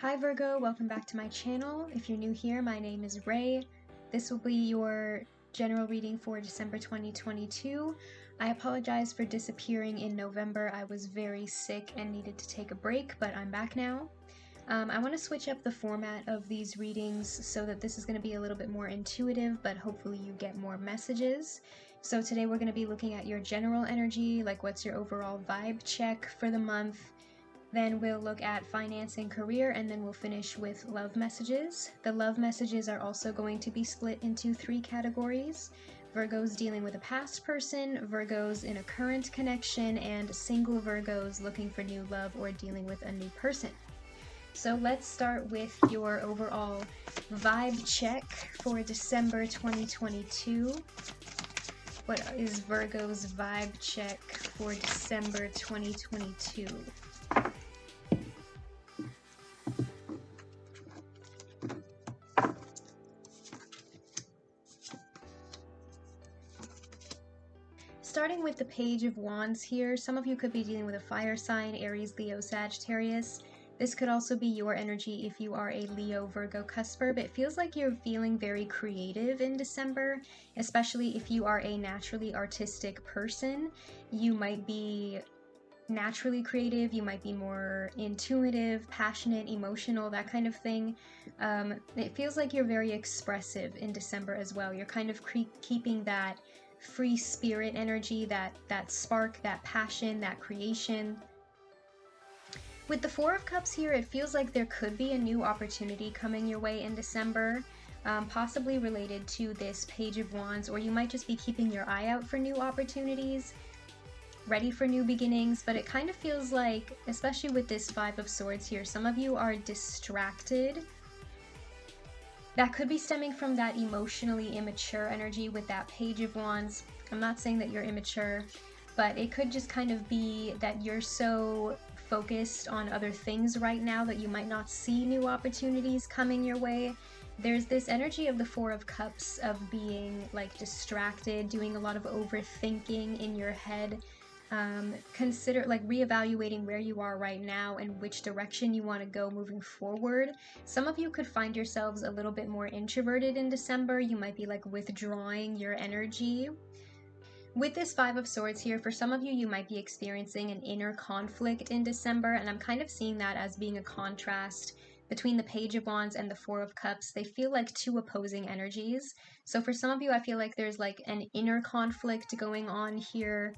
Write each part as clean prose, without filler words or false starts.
Hi Virgo, welcome back to my channel. If you're new here, my name is Ray. This will be your general reading for December 2022. I apologize for disappearing in November. I was very sick and needed to take a break, but I'm back now. I want to switch up the format of these readings so that this is going to be a little bit more intuitive, but hopefully you get more messages. So today we're going to be looking at your general energy, like what's your overall vibe check for the month. Then we'll look at finance and career, and then we'll finish with love messages. The love messages are also going to be split into 3 categories. Virgos dealing with a past person, Virgos in a current connection, and single Virgos looking for new love or dealing with a new person. So let's start with your overall vibe check for December 2022. What is Virgo's vibe check for December 2022? Starting with the Page of Wands here, some of you could be dealing with a fire sign, Aries, Leo, Sagittarius. This could also be your energy if you are a Leo, Virgo cusper, but it feels like you're feeling very creative in December, especially if you are a naturally artistic person. You might be naturally creative, you might be more intuitive, passionate, emotional, that kind of thing. It feels like you're very expressive in December as well. You're kind of keeping that free spirit energy, that spark, that passion, that creation. With the Four of Cups here, it feels like there could be a new opportunity coming your way in December, possibly related to this Page of Wands, or you might just be keeping your eye out for new opportunities, ready for new beginnings. But it kind of feels like, especially with this Five of Swords here, some of you are distracted. That could be stemming from that emotionally immature energy with that Page of Wands. I'm not saying that you're immature, but it could just kind of be that you're so focused on other things right now that you might not see new opportunities coming your way. There's this energy of the Four of Cups of being like distracted, doing a lot of overthinking in your head. Consider like reevaluating where you are right now and which direction you want to go moving forward. Some of you could find yourselves a little bit more introverted in December. You might be like withdrawing your energy. With this Five of Swords here, for some of you, you might be experiencing an inner conflict in December, and I'm kind of seeing that as being a contrast between the Page of Wands and the Four of Cups. They feel like two opposing energies. So for some of you, I feel like there's like an inner conflict going on here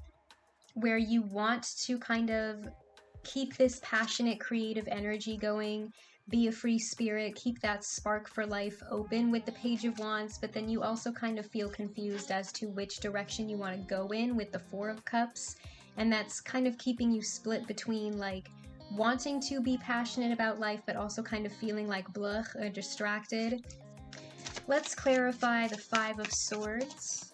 where you want to kind of keep this passionate, creative energy going, be a free spirit, keep that spark for life open with the Page of Wands, but then you also kind of feel confused as to which direction you want to go in with the Four of Cups, and that's kind of keeping you split between like wanting to be passionate about life, but also kind of feeling like blah or distracted. Let's clarify the Five of Swords.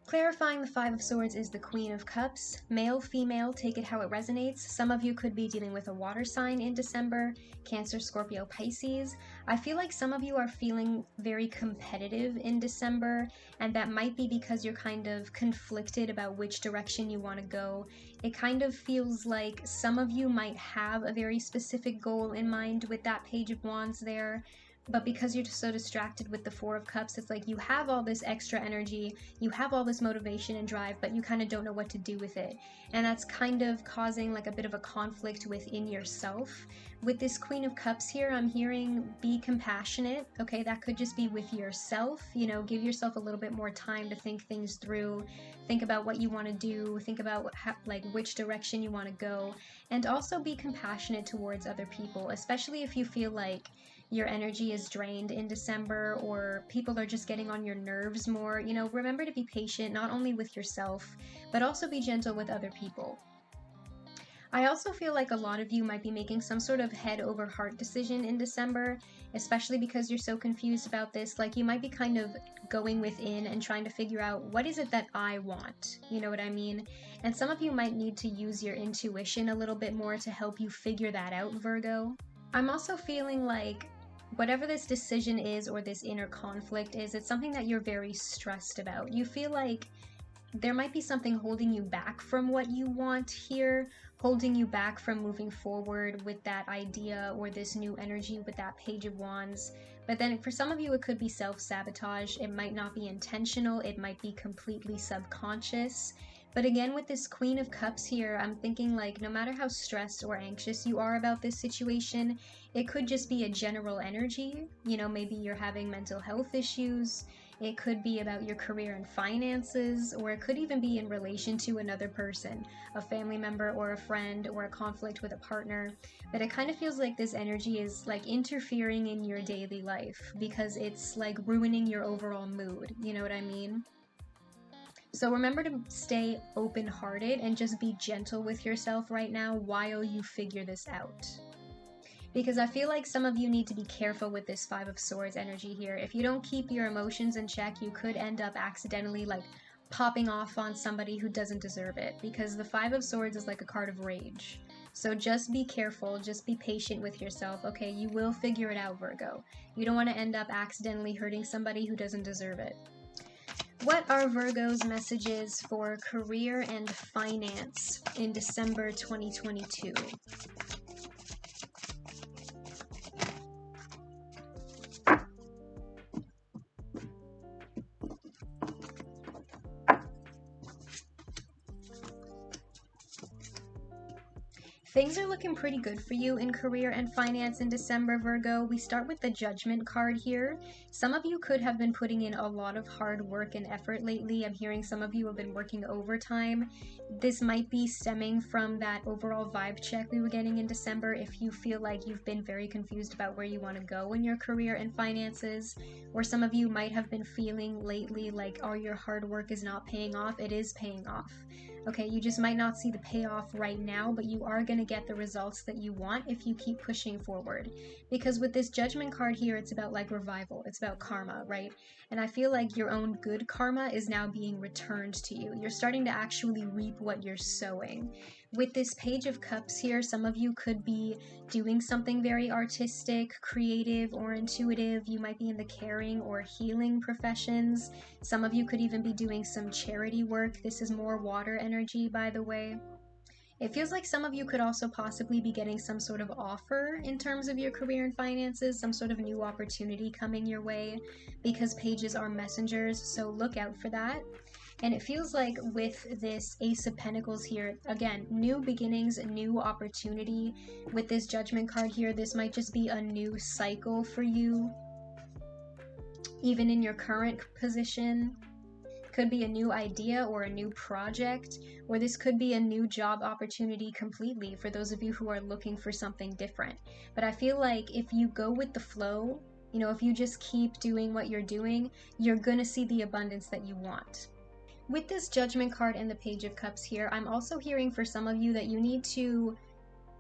Clarifying the Five of Swords is the Queen of Cups. Male, female, take it how it resonates. Some of you could be dealing with a water sign in December, Cancer, Scorpio, Pisces. I feel like some of you are feeling very competitive in December, and that might be because you're kind of conflicted about which direction you want to go. It kind of feels like some of you might have a very specific goal in mind with that Page of Wands there. But because you're just so distracted with the Four of Cups, it's like you have all this extra energy, you have all this motivation and drive, but you kind of don't know what to do with it. And that's kind of causing like a bit of a conflict within yourself. With this Queen of Cups here, I'm hearing be compassionate. Okay, that could just be with yourself. You know, give yourself a little bit more time to think things through, think about what you want to do, think about like which direction you want to go, and also be compassionate towards other people, especially if you feel like your energy is drained in December or people are just getting on your nerves more. You know, remember to be patient, not only with yourself, but also be gentle with other people. I also feel like a lot of you might be making some sort of head over heart decision in December, especially because you're so confused about this. Like you might be kind of going within and trying to figure out what is it that I want, you know what I mean? And some of you might need to use your intuition a little bit more to help you figure that out, Virgo. I'm also feeling like whatever this decision is or this inner conflict is, it's something that you're very stressed about. You feel like there might be something holding you back from what you want here, holding you back from moving forward with that idea or this new energy with that Page of Wands. But then for some of you, it could be self-sabotage. It might not be intentional. It might be completely subconscious. But again, with this Queen of Cups here, I'm thinking like no matter how stressed or anxious you are about this situation, it could just be a general energy. You know, maybe you're having mental health issues. It could be about your career and finances, or it could even be in relation to another person, a family member or a friend or a conflict with a partner. But it kind of feels like this energy is like interfering in your daily life because it's like ruining your overall mood. You know what I mean? So remember to stay open-hearted and just be gentle with yourself right now while you figure this out. Because I feel like some of you need to be careful with this Five of Swords energy here. If you don't keep your emotions in check, you could end up accidentally like popping off on somebody who doesn't deserve it. Because the Five of Swords is like a card of rage. So just be careful, just be patient with yourself, okay? You will figure it out, Virgo. You don't want to end up accidentally hurting somebody who doesn't deserve it. What are Virgo's messages for career and finance in December 2022? Things are looking pretty good for you in career and finance in December, Virgo. We start with the Judgment card here. Some of you could have been putting in a lot of hard work and effort lately. I'm hearing some of you have been working overtime. This might be stemming from that overall vibe check we were getting in December. If you feel like you've been very confused about where you want to go in your career and finances, or some of you might have been feeling lately like, oh, your hard work is not paying off. It is paying off. Okay, you just might not see the payoff right now, but you are going to get the results that you want if you keep pushing forward. Because with this Judgment card here, it's about like revival. It's about karma, right? And I feel like your own good karma is now being returned to you. You're starting to actually reap what you're sowing. With this Page of Cups here, some of you could be doing something very artistic, creative, or intuitive. You might be in the caring or healing professions. Some of you could even be doing some charity work. This is more water energy, by the way. It feels like some of you could also possibly be getting some sort of offer in terms of your career and finances, some sort of new opportunity coming your way, because pages are messengers, so look out for that. And it feels like with this Ace of Pentacles here, again, new beginnings, new opportunity. With this Judgment card here, this might just be a new cycle for you, even in your current position. Could be a new idea or a new project, or this could be a new job opportunity completely for those of you who are looking for something different. But I feel like if you go with the flow, you know, if you just keep doing what you're doing, you're gonna see the abundance that you want. With this Judgment card and the Page of Cups here, I'm also hearing for some of you that you need to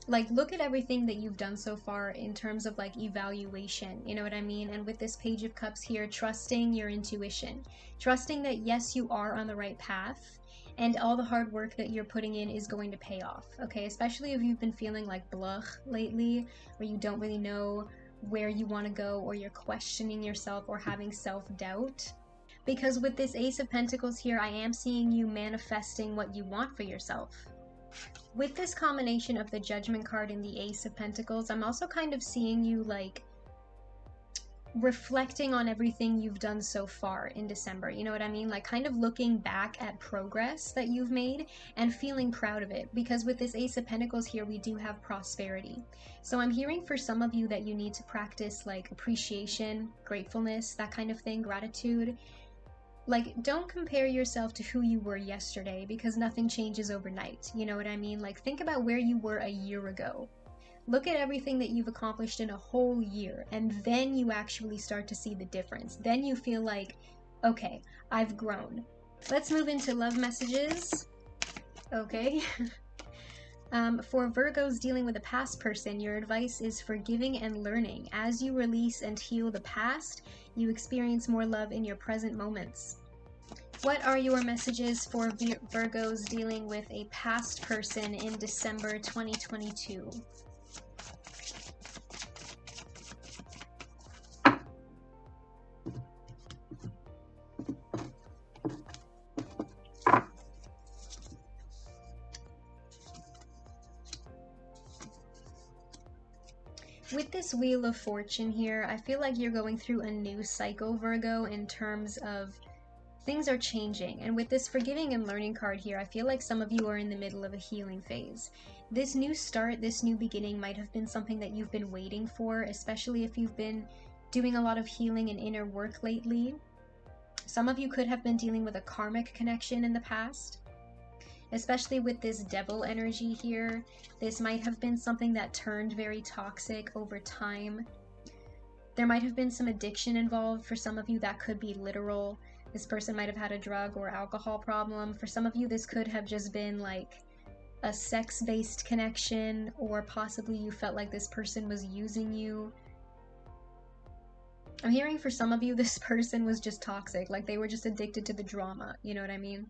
like look at everything that you've done so far in terms of like evaluation, you know what I mean? And with this Page of Cups here, trusting your intuition, trusting that yes, you are on the right path and all the hard work that you're putting in is going to pay off, okay? Especially if you've been feeling like blah lately, or you don't really know where you want to go, or you're questioning yourself or having self-doubt. Because with this Ace of Pentacles here, I am seeing you manifesting what you want for yourself. With this combination of the Judgment card and the Ace of Pentacles, I'm also kind of seeing you like reflecting on everything you've done so far in December, you know what I mean? Like kind of looking back at progress that you've made and feeling proud of it. Because with this Ace of Pentacles here, we do have prosperity. So I'm hearing for some of you that you need to practice like appreciation, gratefulness, that kind of thing, gratitude. Like, don't compare yourself to who you were yesterday because nothing changes overnight. You know what I mean? Like, think about where you were a year ago. Look at everything that you've accomplished in a whole year, and then you actually start to see the difference. Then you feel like, okay, I've grown. Let's move into love messages. Okay. For Virgos dealing with a past person, your advice is forgiving and learning. As you release and heal the past, you experience more love in your present moments. What are your messages for Virgos dealing with a past person in December 2022? With this Wheel of Fortune here, I feel like you're going through a new cycle, Virgo, in terms of things are changing. And with this Forgiving and Learning card here, I feel like some of you are in the middle of a healing phase. This new start, this new beginning might have been something that you've been waiting for, especially if you've been doing a lot of healing and inner work lately. Some of you could have been dealing with a karmic connection in the past. Especially with this Devil energy here, this might have been something that turned very toxic over time. There might have been some addiction involved. For some of you, that could be literal. This person might have had a drug or alcohol problem. For some of you, this could have just been like a sex-based connection, or possibly you felt like this person was using you. I'm hearing for some of you, this person was just toxic, like they were just addicted to the drama, you know what I mean?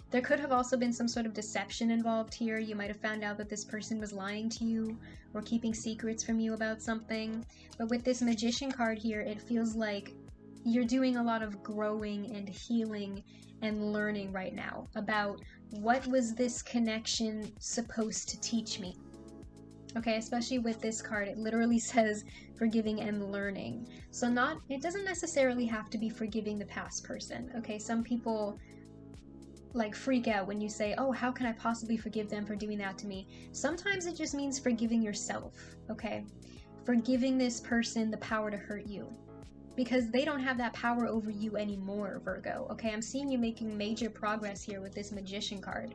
There could have also been some sort of deception involved here. You might have found out that this person was lying to you or keeping secrets from you about something. But with this Magician card here, it feels like you're doing a lot of growing and healing and learning right now about what was this connection supposed to teach me. Okay, especially with this card, it literally says forgiving and learning. So it doesn't necessarily have to be forgiving the past person. Okay, some people like freak out when you say, oh, how can I possibly forgive them for doing that to me? Sometimes it just means forgiving yourself, okay? Forgiving this person the power to hurt you, because they don't have that power over you anymore, Virgo, okay? I'm seeing you making major progress here with this Magician card.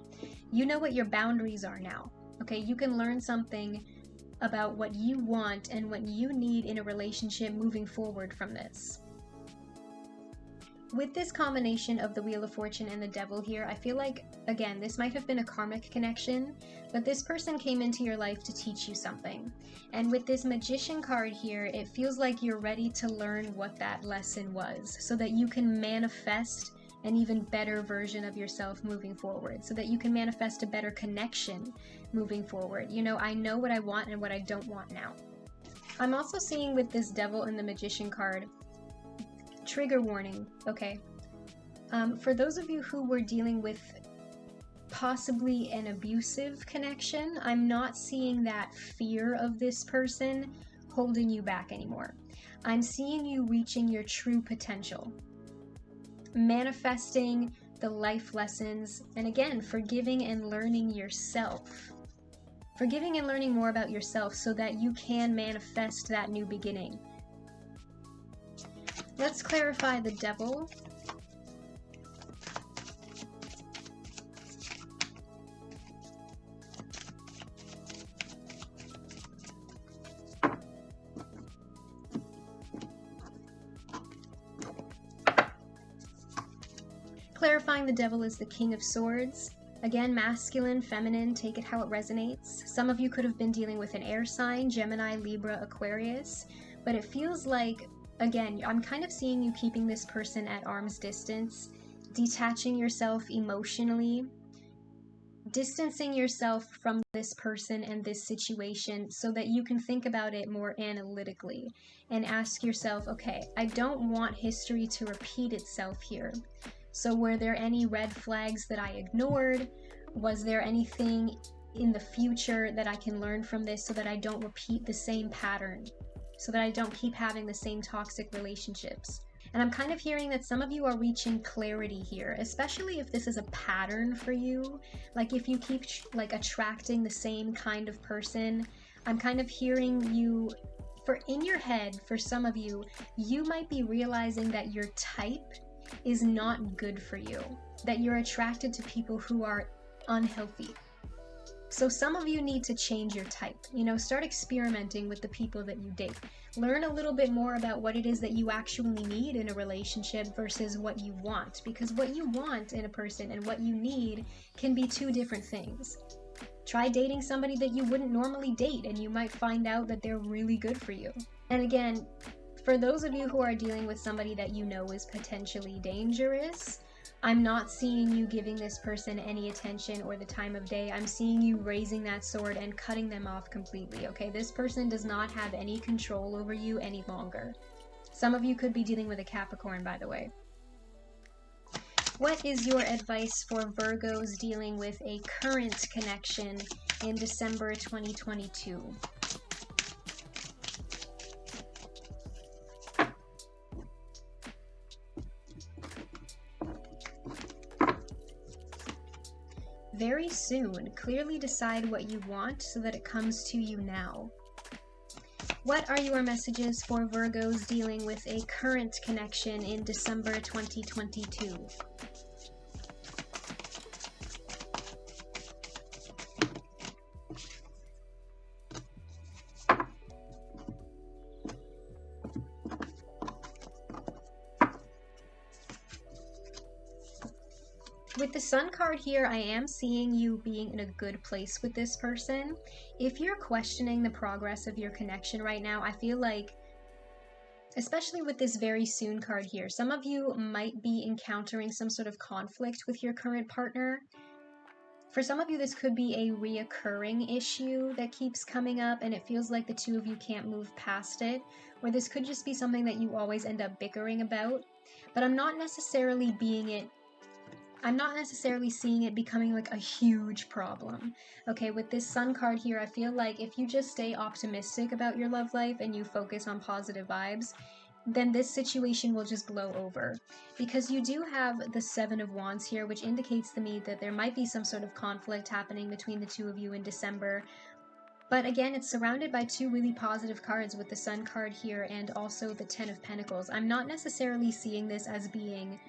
You know what your boundaries are now, okay? You can learn something about what you want and what you need in a relationship moving forward from this. With this combination of the Wheel of Fortune and the Devil here, I feel like, again, this might have been a karmic connection, but this person came into your life to teach you something. And with this Magician card here, it feels like you're ready to learn what that lesson was, so that you can manifest an even better version of yourself moving forward, so that you can manifest a better connection moving forward. You know, I know what I want and what I don't want now. I'm also seeing with this Devil and the Magician card, trigger warning, okay? For those of you who were dealing with possibly an abusive connection, I'm not seeing that fear of this person holding you back anymore. I'm seeing you reaching your true potential, manifesting the life lessons, and again, forgiving and learning yourself. Forgiving and learning more about yourself so that you can manifest that new beginning. Let's clarify the Devil. Clarifying the Devil is the King of Swords. Again, masculine, feminine, take it how it resonates. Some of you could have been dealing with an air sign, Gemini, Libra, Aquarius, but it feels like, again, I'm kind of seeing you keeping this person at arm's distance, detaching yourself emotionally, distancing yourself from this person and this situation so that you can think about it more analytically and ask yourself, okay, I don't want history to repeat itself here. So were there any red flags that I ignored? Was there anything in the future that I can learn from this so that I don't repeat the same pattern? So that I don't keep having the same toxic relationships? And I'm kind of hearing that some of you are reaching clarity here, especially if this is a pattern for you. Like if you keep attracting the same kind of person, I'm kind of hearing you, in your head, for some of you, you might be realizing that your type is not good for you, that you're attracted to people who are unhealthy. So some of you need to change your type, start experimenting with the people that you date. Learn a little bit more about what it is that you actually need in a relationship versus what you want, because what you want in a person and what you need can be two different things. Try dating somebody that you wouldn't normally date and you might find out that they're really good for you. And again, for those of you who are dealing with somebody that you know is potentially dangerous, I'm not seeing you giving this person any attention or the time of day. I'm seeing you raising that sword and cutting them off completely, okay? This person does not have any control over you any longer. Some of you could be dealing with a Capricorn, by the way. What is your advice for Virgos dealing with a current connection in December 2022? very soon. Clearly decide what you want so that it comes to you now. What are your messages for Virgos dealing with a current connection in December 2022? With the Sun card here, I am seeing you being in a good place with this person. If you're questioning the progress of your connection right now, I feel like, especially with this very soon card here, some of you might be encountering some sort of conflict with your current partner. For some of you, this could be a reoccurring issue that keeps coming up and it feels like the two of you can't move past it, or this could just be something that you always end up bickering about. But I'm not necessarily seeing it becoming like a huge problem. Okay, with this Sun card here, I feel like if you just stay optimistic about your love life and you focus on positive vibes, then this situation will just blow over. Because you do have the Seven of Wands here, which indicates to me that there might be some sort of conflict happening between the two of you in December. But again, it's surrounded by two really positive cards with the Sun card here and also the Ten of Pentacles. I'm not necessarily seeing this as being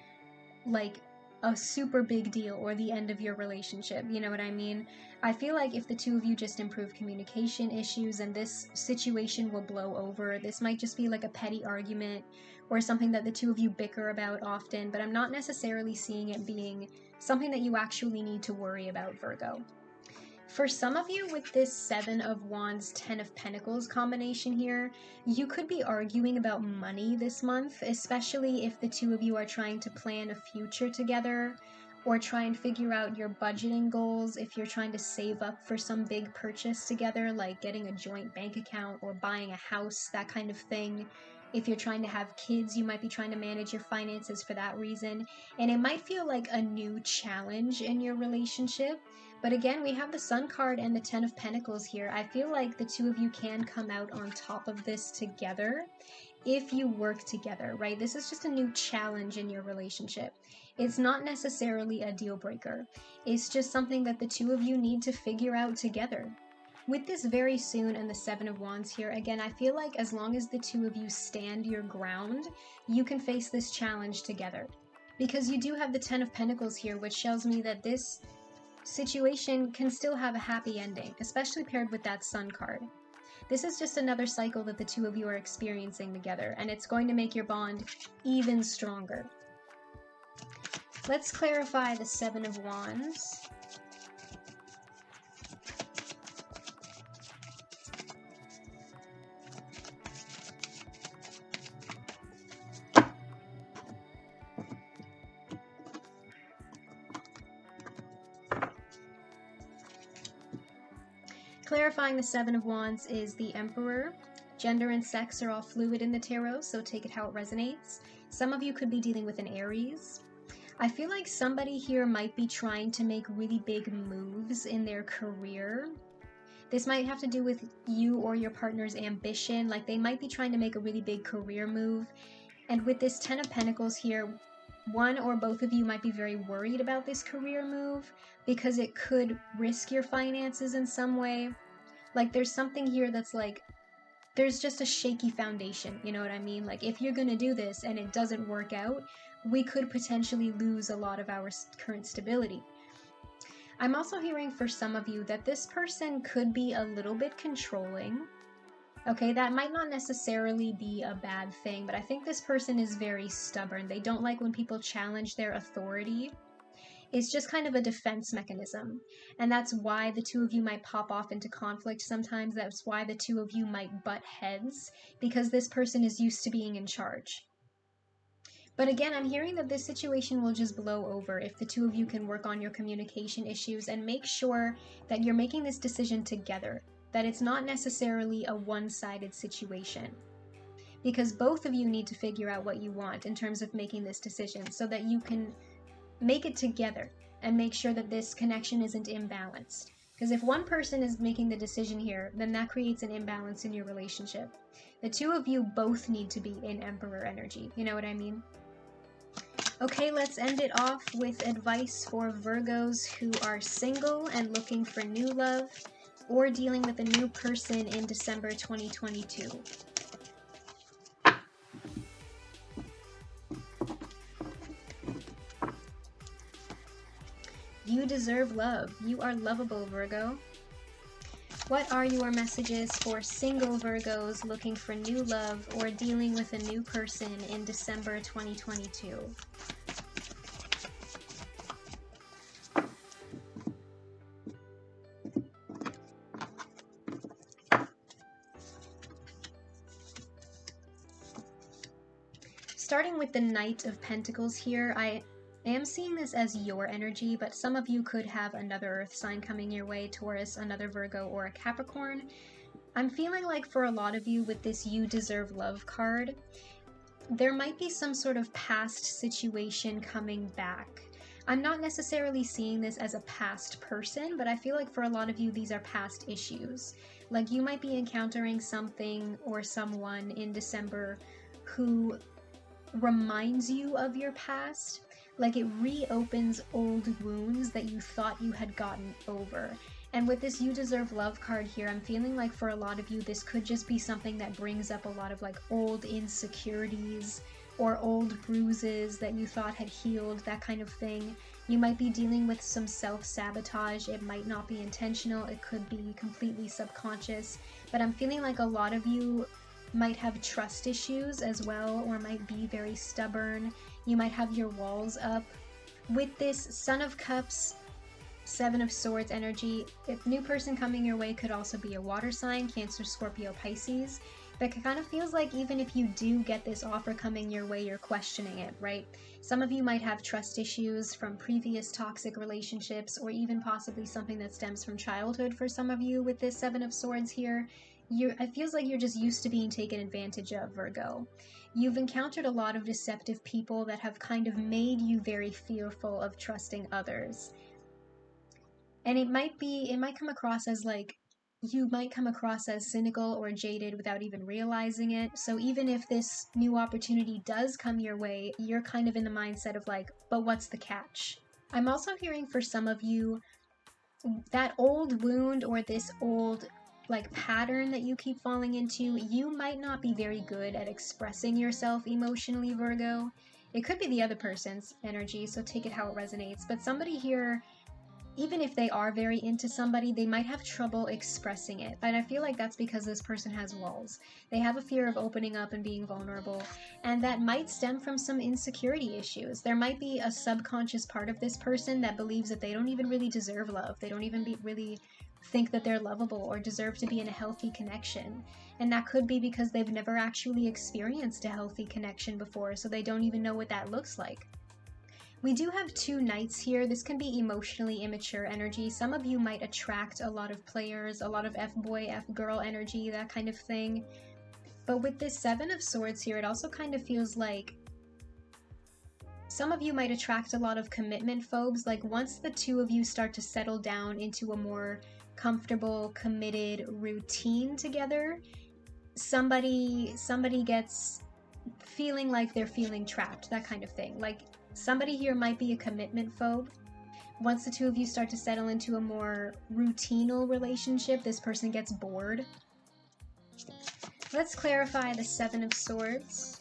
like a super big deal or the end of your relationship, you know what I mean? I feel like if the two of you just improve communication issues and this situation will blow over. This might just be like a petty argument or something that the two of you bicker about often, but I'm not necessarily seeing it being something that you actually need to worry about, Virgo. For some of you with this Seven of Wands, Ten of Pentacles combination here, you could be arguing about money this month, especially if the two of you are trying to plan a future together or try and figure out your budgeting goals, if you're trying to save up for some big purchase together, like getting a joint bank account or buying a house, that kind of thing. If you're trying to have kids, you might be trying to manage your finances for that reason. And it might feel like a new challenge in your relationship. But again, we have the Sun card and the Ten of Pentacles here. I feel like the two of you can come out on top of this together if you work together, right? This is just a new challenge in your relationship. It's not necessarily a deal breaker. It's just something that the two of you need to figure out together. With this very soon and the Seven of Wands here, again, I feel like as long as the two of you stand your ground, you can face this challenge together. Because you do have the Ten of Pentacles here, which tells me that this situation can still have a happy ending, especially paired with that Sun card. This is just another cycle that the two of you are experiencing together, and it's going to make your bond even stronger. Let's clarify the Seven of Wands. Clarifying the Seven of Wands is the Emperor. Gender and sex are all fluid in the tarot, so take it how it resonates. Some of you could be dealing with an Aries. I feel like somebody here might be trying to make really big moves in their career. This might have to do with you or your partner's ambition, like they might be trying to make a really big career move. And with this Ten of Pentacles here, one or both of you might be very worried about this career move because it could risk your finances in some way. Like there's something here that's like, there's just a shaky foundation, you know what I mean? Like if you're gonna do this and it doesn't work out, we could potentially lose a lot of our current stability. I'm also hearing for some of you that this person could be a little bit controlling. Okay, that might not necessarily be a bad thing, but I think this person is very stubborn. They don't like when people challenge their authority. It's just kind of a defense mechanism. And that's why the two of you might pop off into conflict sometimes. That's why the two of you might butt heads, because this person is used to being in charge. But again, I'm hearing that this situation will just blow over if the two of you can work on your communication issues and make sure that you're making this decision together, that it's not necessarily a one-sided situation. Because both of you need to figure out what you want in terms of making this decision so that you can make it together and make sure that this connection isn't imbalanced. Because if one person is making the decision here, then that creates an imbalance in your relationship. The two of you both need to be in Emperor energy. You know what I mean? Okay, let's end it off with advice for Virgos who are single and looking for new love or dealing with a new person in December 2022. You deserve love. You are lovable, Virgo. What are your messages for single Virgos looking for new love or dealing with a new person in December 2022? Starting with the Knight of Pentacles here, I am seeing this as your energy, but some of you could have another earth sign coming your way, Taurus, another Virgo, or a Capricorn. I'm feeling like for a lot of you with this You Deserve Love card, there might be some sort of past situation coming back. I'm not necessarily seeing this as a past person, but I feel like for a lot of you, these are past issues. Like you might be encountering something or someone in December who reminds you of your past, like it reopens old wounds that you thought you had gotten over. And with this You Deserve Love card here, I'm feeling like for a lot of you, this could just be something that brings up a lot of like old insecurities or old bruises that you thought had healed, that kind of thing. You might be dealing with some self-sabotage. It might not be intentional. It could be completely subconscious. But I'm feeling like a lot of you might have trust issues as well, or might be very stubborn. You might have your walls up. With this Son of Cups, Seven of Swords energy, a new person coming your way could also be a water sign, Cancer, Scorpio, Pisces. But it kind of feels like even if you do get this offer coming your way, you're questioning it, right? Some of you might have trust issues from previous toxic relationships, or even possibly something that stems from childhood for some of you with this Seven of Swords here. It feels like you're just used to being taken advantage of, Virgo. You've encountered a lot of deceptive people that have kind of made you very fearful of trusting others. And it might come across as like, you might come across as cynical or jaded without even realizing it. So even if this new opportunity does come your way, you're kind of in the mindset of like, but what's the catch? I'm also hearing for some of you, that old wound or this old like pattern that you keep falling into, you might not be very good at expressing yourself emotionally, Virgo. It could be the other person's energy, so take it how it resonates. But somebody here, even if they are very into somebody, they might have trouble expressing it. And I feel like that's because this person has walls. They have a fear of opening up and being vulnerable, and that might stem from some insecurity issues. There might be a subconscious part of this person that believes that they don't even really deserve love. They don't even really think that they're lovable or deserve to be in a healthy connection. And that could be because they've never actually experienced a healthy connection before, so they don't even know what that looks like. We do have two knights here. This can be emotionally immature energy. Some of you might attract a lot of players, a lot of F-boy, F-girl energy, that kind of thing. But with this Seven of Swords here, it also kind of feels like some of you might attract a lot of commitment phobes. Like once the two of you start to settle down into a more comfortable, committed routine together, somebody gets feeling like they're feeling trapped, that kind of thing. Like somebody here might be a commitment phobe. Once the two of you start to settle into a more routinal relationship, this person gets bored. Let's clarify the Seven of Swords.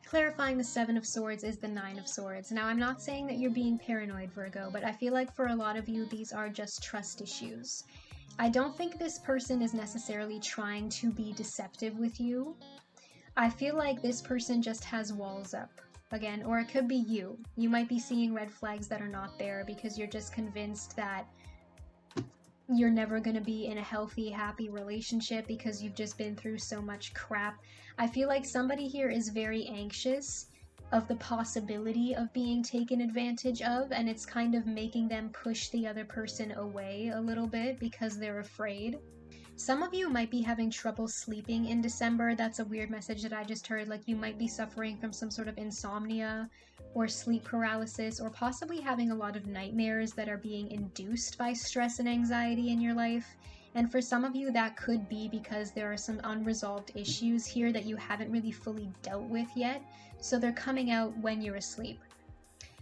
Clarifying the Seven of Swords is the Nine of Swords. Now, I'm not saying that you're being paranoid, Virgo, but I feel like for a lot of you, these are just trust issues. I don't think this person is necessarily trying to be deceptive with you. I feel like this person just has walls up, again, or it could be you. You might be seeing red flags that are not there because you're just convinced that you're never going to be in a healthy, happy relationship because you've just been through so much crap. I feel like somebody here is very anxious of the possibility of being taken advantage of, and it's kind of making them push the other person away a little bit because they're afraid. Some of you might be having trouble sleeping in December. That's a weird message that I just heard. Like you might be suffering from some sort of insomnia or sleep paralysis, or possibly having a lot of nightmares that are being induced by stress and anxiety in your life. And for some of you, that could be because there are some unresolved issues here that you haven't really fully dealt with yet. So they're coming out when you're asleep.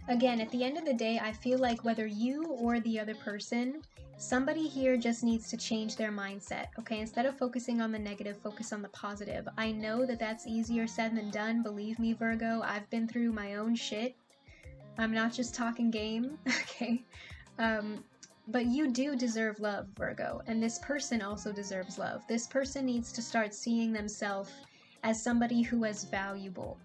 Again, at the end of the day, I feel like whether you or the other person, somebody here just needs to change their mindset, okay? Instead of focusing on the negative, focus on the positive. I know that that's easier said than done. Believe me, Virgo, I've been through my own shit. I'm not just talking game, okay? But you do deserve love, Virgo, and this person also deserves love. This person needs to start seeing themselves as somebody who is valuable.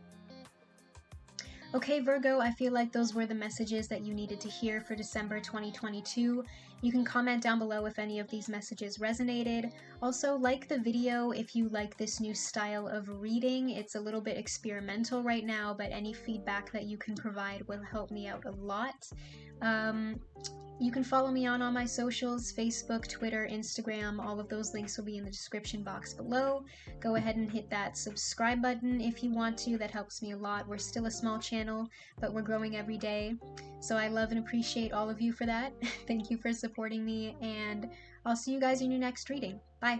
Okay, Virgo, I feel like those were the messages that you needed to hear for December 2022. You can comment down below if any of these messages resonated. Also, like the video if you like this new style of reading. It's a little bit experimental right now, but any feedback that you can provide will help me out a lot. You can follow me on all my socials, Facebook, Twitter, Instagram. All of those links will be in the description box below. Go ahead and hit that subscribe button if you want to. That helps me a lot. We're still a small channel, but we're growing every day. So I love and appreciate all of you for that. Thank you for supporting me, and I'll see you guys in your next reading. Bye.